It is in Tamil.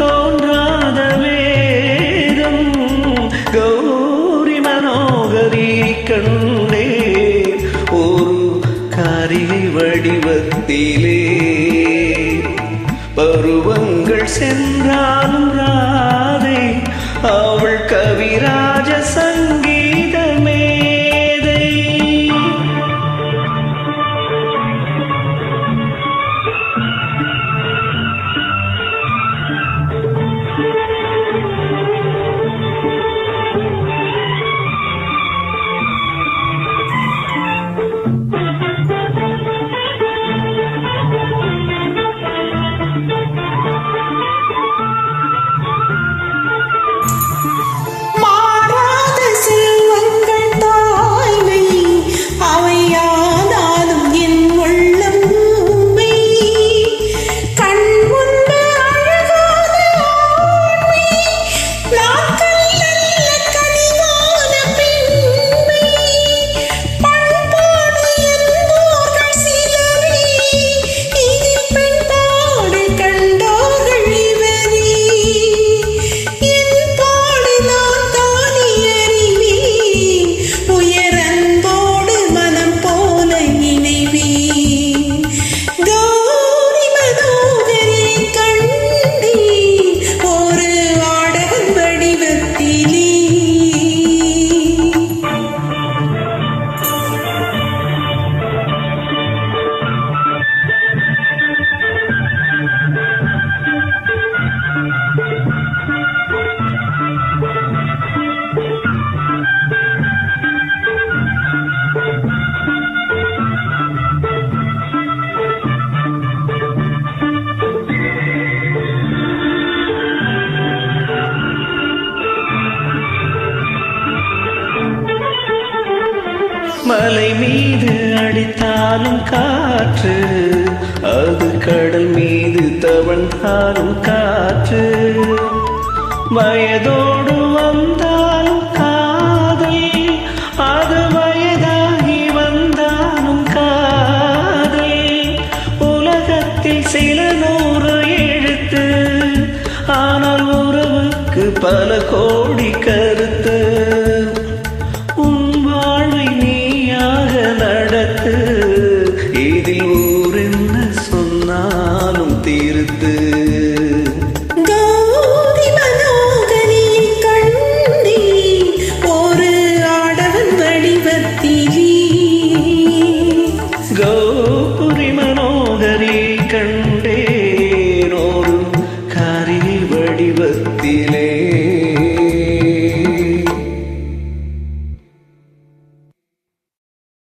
தோன்றாத வேதம் கௌரி மனோகரி கண்டே ஒரு காரிகை வடிவத்திலே பருவங்கள் சென்றாலும் ராதை அவள் கவிராஜ சங்கீத மேதை. மலை மீது அடித்தாலும் காற்று அது கடல் மீது தவழ்ந்தாலும் காற்று வயதோடு வந்தாலும் காதல் அது வயதாகி வந்தாலும் காதல் உலகத்தில் சில 100 எழுத்து ஆனால் உறவுக்கு பல கோடி கருத்து. இதில் ஊர் என்ன சொன்னாலும் தீர்த்து கௌரி மனோகரி கண்டே ஒரு ஆடவன் வடிவத்திலே கௌரி மனோகரி கண்டேன் ஒரு காரிகை வடிவத்திலே.